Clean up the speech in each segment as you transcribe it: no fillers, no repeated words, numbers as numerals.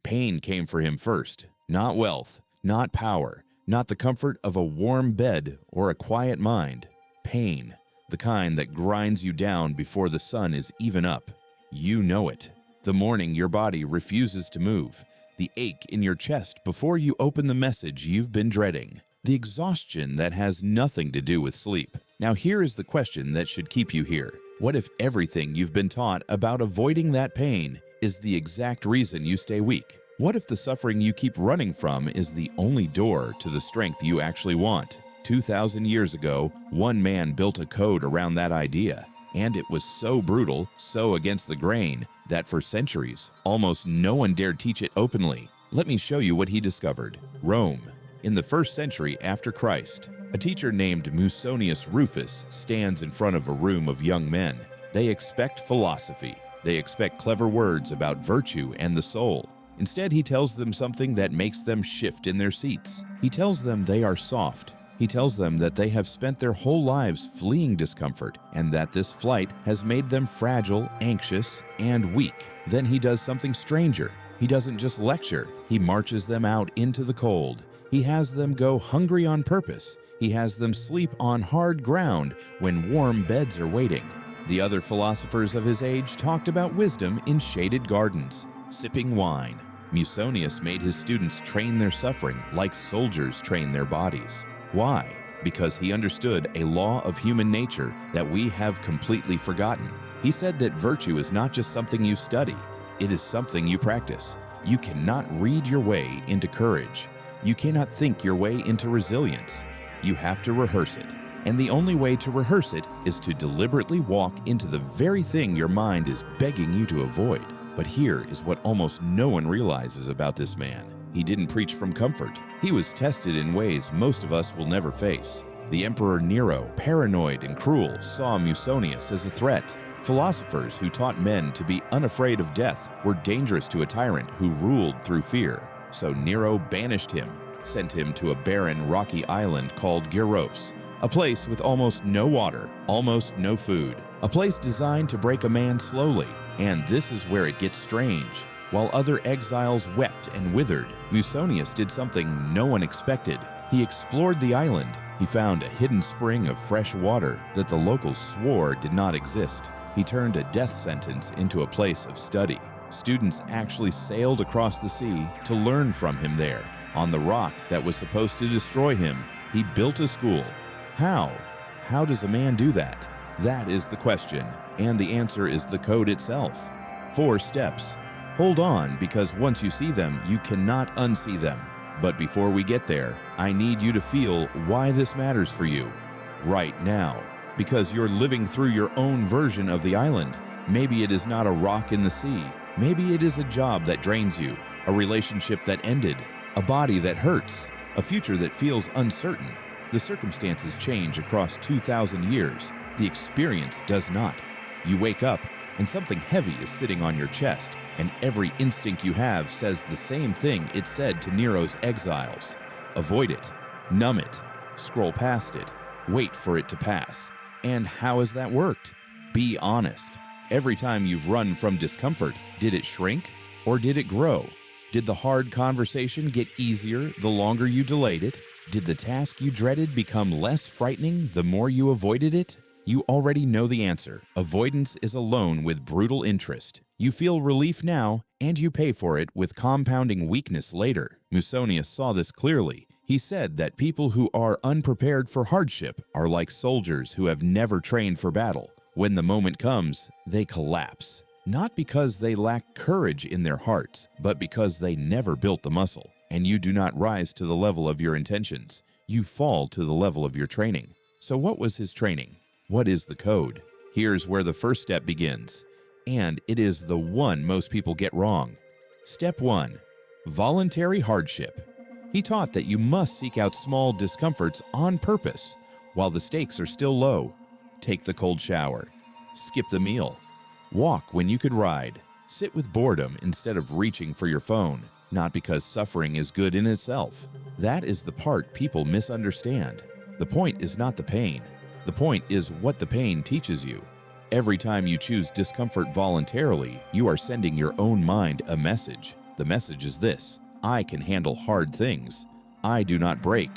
Pain came for him first, not wealth, not power, not the comfort of a warm bed or a quiet mind. Pain, the kind that grinds you down before the sun is even up. You know it. The morning your body refuses to move, the ache in your chest before you open the message you've been dreading, the exhaustion that has nothing to do with sleep. Now here is the question that should keep you here. What if everything you've been taught about avoiding that pain is the exact reason you stay weak? What if the suffering you keep running from is the only door to the strength you actually want? 2,000 years ago, one man built a code around that idea, and it was so brutal, so against the grain, that for centuries, almost no one dared teach it openly. Let me show you what he discovered. Rome. In the 1st century after Christ, a teacher named Musonius Rufus stands in front of a room of young men. They expect philosophy. They expect clever words about virtue and the soul. Instead, he tells them something that makes them shift in their seats. He tells them they are soft. He tells them that they have spent their whole lives fleeing discomfort and that this flight has made them fragile, anxious, and weak. Then he does something stranger. He doesn't just lecture. He marches them out into the cold. He has them go hungry on purpose. He has them sleep on hard ground when warm beds are waiting. The other philosophers of his age talked about wisdom in shaded gardens, sipping wine. Musonius made his students train their suffering like soldiers train their bodies. Why? Because he understood a law of human nature that we have completely forgotten. He said that virtue is not just something you study, it is something you practice. You cannot read your way into courage. You cannot think your way into resilience. You have to rehearse it. And the only way to rehearse it is to deliberately walk into the very thing your mind is begging you to avoid. But here is what almost no one realizes about this man. He didn't preach from comfort. He was tested in ways most of us will never face. The Emperor Nero, paranoid and cruel, saw Musonius as a threat. Philosophers who taught men to be unafraid of death were dangerous to a tyrant who ruled through fear. So Nero banished him, sent him to a barren, rocky island called Gyros, a place with almost no water, almost no food, a place designed to break a man slowly. And this is where it gets strange. While other exiles wept and withered, Musonius did something no one expected. He explored the island. He found a hidden spring of fresh water that the locals swore did not exist. He turned a death sentence into a place of study. Students actually sailed across the sea to learn from him there. On the rock that was supposed to destroy him, he built a school. How? How does a man do that? That is the question, and the answer is the code itself. 4 steps. Hold on, because once you see them, you cannot unsee them. But before we get there, I need you to feel why this matters for you right now. Because you're living through your own version of the island. Maybe it is not a rock in the sea. Maybe it is a job that drains you, a relationship that ended, a body that hurts, a future that feels uncertain. The circumstances change across 2,000 years. The experience does not. You wake up, and something heavy is sitting on your chest, and every instinct you have says the same thing it said to Nero's exiles. Avoid it, numb it, scroll past it, wait for it to pass. And how has that worked? Be honest. Every time you've run from discomfort, did it shrink or did it grow? Did the hard conversation get easier the longer you delayed it? Did the task you dreaded become less frightening the more you avoided it? You already know the answer. Avoidance is a loan with brutal interest. You feel relief now, and you pay for it with compounding weakness later. Musonius saw this clearly. He said that people who are unprepared for hardship are like soldiers who have never trained for battle. When the moment comes, they collapse. Not because they lack courage in their hearts, but because they never built the muscle. And you do not rise to the level of your intentions. You fall to the level of your training. So what was his training? What is the code? Here's where the first step begins. And it is the one most people get wrong. Step 1. Voluntary hardship. He taught that you must seek out small discomforts on purpose while the stakes are still low. Take the cold shower. Skip the meal. Walk when you could ride. Sit with boredom instead of reaching for your phone. Not because suffering is good in itself. That is the part people misunderstand. The point is not the pain. The point is what the pain teaches you. Every time you choose discomfort voluntarily, you are sending your own mind a message. The message is this: I can handle hard things. I do not break.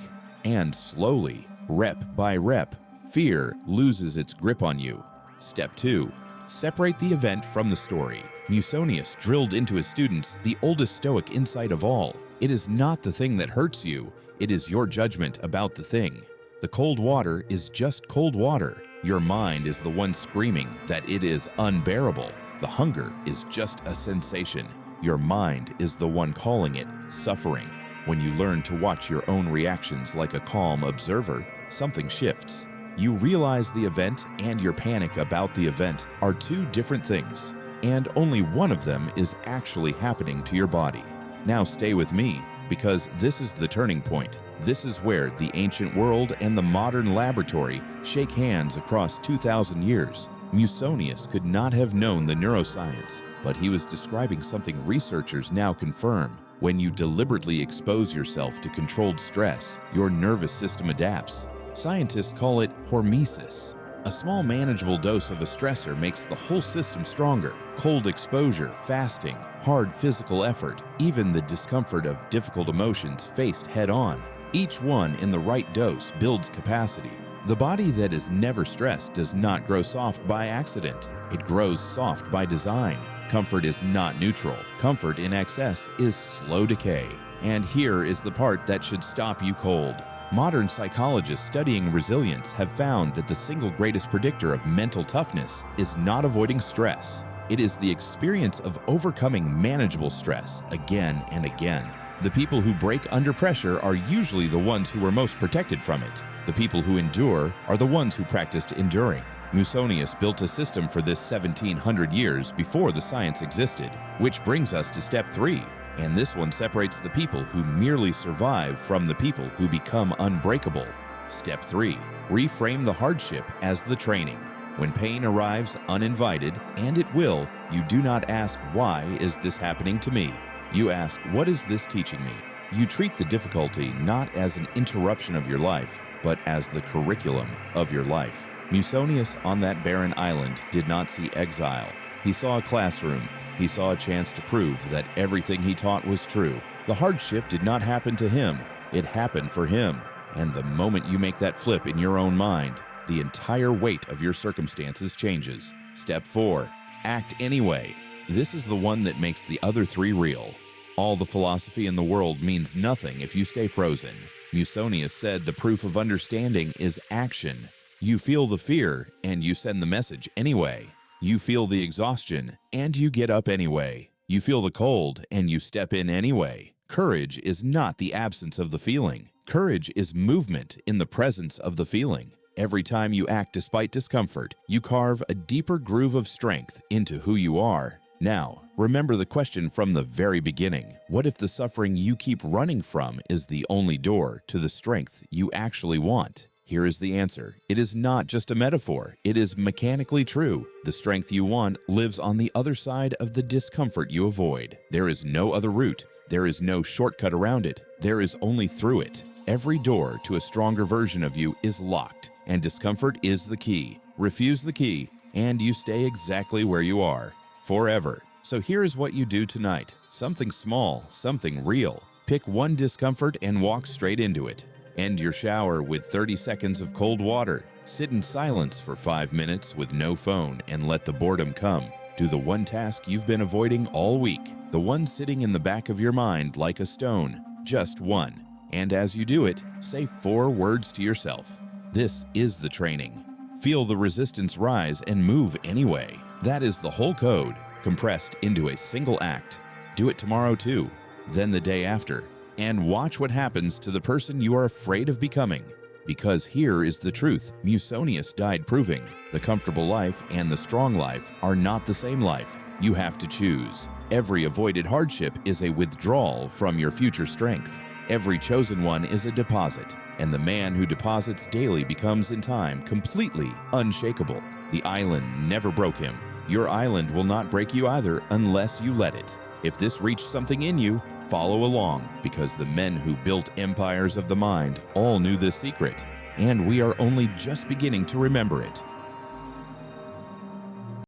And slowly, rep by rep, fear loses its grip on you. Step 2. Separate the event from the story. Musonius drilled into his students the oldest Stoic insight of all. It is not the thing that hurts you, it is your judgment about the thing. The cold water is just cold water. Your mind is the one screaming that it is unbearable. The hunger is just a sensation. Your mind is the one calling it suffering. When you learn to watch your own reactions like a calm observer, something shifts. You realize the event and your panic about the event are two different things, and only one of them is actually happening to your body. Now stay with me, because this is the turning point. This is where the ancient world and the modern laboratory shake hands across 2,000 years. Musonius could not have known the neuroscience, but he was describing something researchers now confirm. When you deliberately expose yourself to controlled stress, your nervous system adapts. Scientists call it hormesis. A small manageable dose of a stressor makes the whole system stronger. Cold exposure, fasting, hard physical effort, even the discomfort of difficult emotions faced head-on. Each one in the right dose builds capacity. The body that is never stressed does not grow soft by accident. It grows soft by design. Comfort is not neutral. Comfort in excess is slow decay. And here is the part that should stop you cold. Modern psychologists studying resilience have found that the single greatest predictor of mental toughness is not avoiding stress. It is the experience of overcoming manageable stress again and again. The people who break under pressure are usually the ones who are most protected from it. The people who endure are the ones who practiced enduring. Musonius built a system for this 1,700 years before the science existed, which brings us to step 3. And this one separates the people who merely survive from the people who become unbreakable. Step 3. Reframe the hardship as the training. When pain arrives uninvited, and it will, you do not ask, "Why is this happening to me?" You ask, "What is this teaching me?" You treat the difficulty not as an interruption of your life, but as the curriculum of your life. Musonius on that barren island did not see exile. He saw a classroom. He saw a chance to prove that everything he taught was true. The hardship did not happen to him. It happened for him. And the moment you make that flip in your own mind, the entire weight of your circumstances changes. Step 4. Act anyway. This is the one that makes the other 3 real. All the philosophy in the world means nothing if you stay frozen. Musonius said the proof of understanding is action. You feel the fear, and you send the message anyway. You feel the exhaustion, and you get up anyway. You feel the cold, and you step in anyway. Courage is not the absence of the feeling. Courage is movement in the presence of the feeling. Every time you act despite discomfort, you carve a deeper groove of strength into who you are. Now, remember the question from the very beginning. What if the suffering you keep running from is the only door to the strength you actually want? Here is the answer. It is not just a metaphor. It is mechanically true. The strength you want lives on the other side of the discomfort you avoid. There is no other route. There is no shortcut around it. There is only through it. Every door to a stronger version of you is locked, and discomfort is the key. Refuse the key, and you stay exactly where you are, forever. So here is what you do tonight. Something small, something real. Pick one discomfort and walk straight into it. End your shower with 30 seconds of cold water. Sit in silence for 5 minutes with no phone and let the boredom come. Do the one task you've been avoiding all week, the one sitting in the back of your mind like a stone, just one. And as you do it, say 4 words to yourself. This is the training. Feel the resistance rise and move anyway. That is the whole code, compressed into a single act. Do it tomorrow too, then the day after. And watch what happens to the person you are afraid of becoming. Because here is the truth Musonius died proving. The comfortable life and the strong life are not the same life. You have to choose. Every avoided hardship is a withdrawal from your future strength. Every chosen one is a deposit, and the man who deposits daily becomes in time completely unshakable. The island never broke him. Your island will not break you either unless you let it. If this reached something in you, follow along, because the men who built empires of the mind all knew this secret, and we are only just beginning to remember it.